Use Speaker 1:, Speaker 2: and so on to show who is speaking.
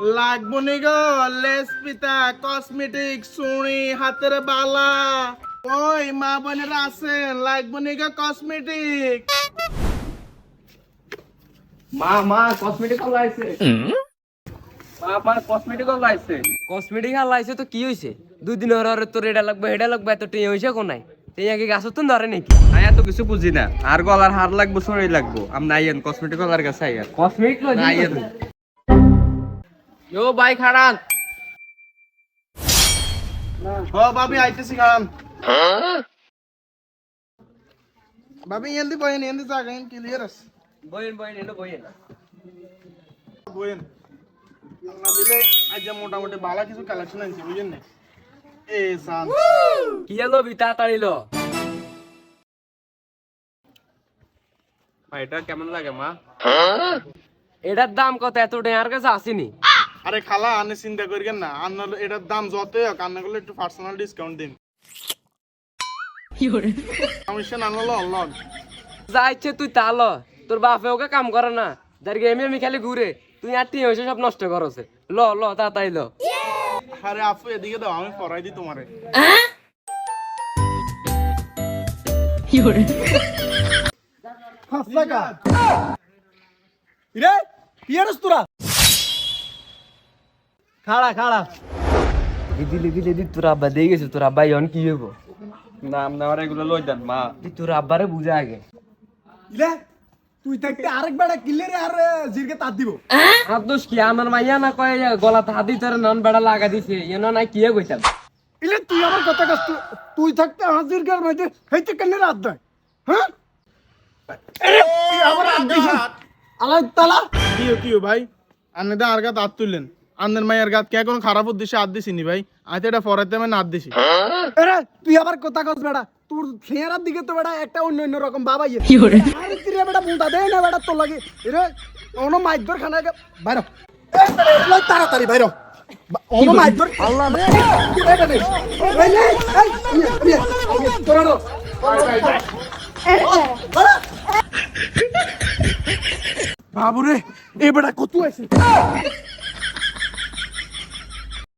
Speaker 1: লাগবো নি গো লেসপিতা কসমেটিক সুড়ি হাতের বালা ওই মা বোনেরা আছেন লাগবো নি গো কসমেটিক
Speaker 2: মা কসমেটিক লাইছে মা কসমেটিক লাইছে
Speaker 3: কসমেটিক লাইছে তো কি হইছে দুই দিন হরে তোর এটা লাগবে এত টেই হইছে কোন নাই টেই আগে গাছ তো ধরে নাকি
Speaker 2: আমি এত কিছু বুঝি না আর গলার হার লাগবো সরি লাগবো আমি আইয়েন কসমেটিক লার কাছে আইয়েন
Speaker 3: কসমেটিক লই
Speaker 2: আইয়েন
Speaker 3: ও ভাই খাড়ান
Speaker 1: ও ভাবি আইতেছি খান ভাবি এন্দি বয়েন এন্দি জাগাইন ক্লিয়ার আছে
Speaker 3: বইন এনো বইন
Speaker 1: বয়েন না দিলে আজ মোটামুটি ভালো কিছু কালেকশন আনছি বুঝেন না এ সান
Speaker 3: কি হলো বিতা তাড়িলো
Speaker 2: ভাই এটা কেমন লাগে মা
Speaker 3: এটার দাম কত এত টাকার কাছে আসেনি
Speaker 1: আরে খালা আনে চিন্তা করিবেন না আন্না এটার দাম যতই হোক আন্না করলে একটু পার্সোনাল ডিসকাউন্ট দিন সমস্যা না হলো অনলাইন
Speaker 3: যা ইচ্ছে তুই তালো তোর বাপে ওকে কাম করে না যার গেমে আমি খালি ঘুরে তুই আর টিম হয়েছে সব নষ্ট করছে ল তাড়াতাড়ি ল
Speaker 1: আরে আপু এদিকে দাও আমি পড়াই দিই তোমারে
Speaker 4: রে পিয়ারস তোরা খাড়া
Speaker 3: দিদি তোর আব্বা দিয়ে গেছে তোর আব্বা ইয়ন কি হইব
Speaker 2: নাম নেওয়ার এগুলো লই দেন মা
Speaker 3: তোর আব্বারে বুঝা আগে
Speaker 4: ইলে তুই থাকতে আরেক বেড়া কিল্লেরে আর জিরকে তাত দিব
Speaker 3: আর দোষ কি আমার মাইয়া না কয় গলা হাতি তোর নন বেড়া লাগা দিছে এনো নাই কি কইতাম
Speaker 4: ইলে তুই আমার কথা কস তুই থাকতে হাজির কার মধ্যে হইতে কেন রাত দেয় হ্যাঁ তুই আমার রাত দিছ আলাই তালা
Speaker 1: কিও ভাই আন্নে দা আর গাত হাত তুললেন আন্নের মায়ের গাত কে কোনো খারাপ উদ্দেশ্যে হাত দিছিনি ভাই আজ এটা পড়াইতে আমি হাত দিছি
Speaker 4: আরে তুই আবার কথা কস বেড়া তোর চেহারার দিকে তো বেড়া একটা অন্য রকম বাবা ইয়ে কি করে আরে তুই বেড়া মুন্ডা দেয় না বেড়া তোর লাগে এরে অন্য মাইদর খানা বাইরে এই তাড়াতাড়ি বাইরে অন্য মাইদর আল্লাহ রে এটা নে এই তোরা নো বাবুরে এ বেড়া কত আছে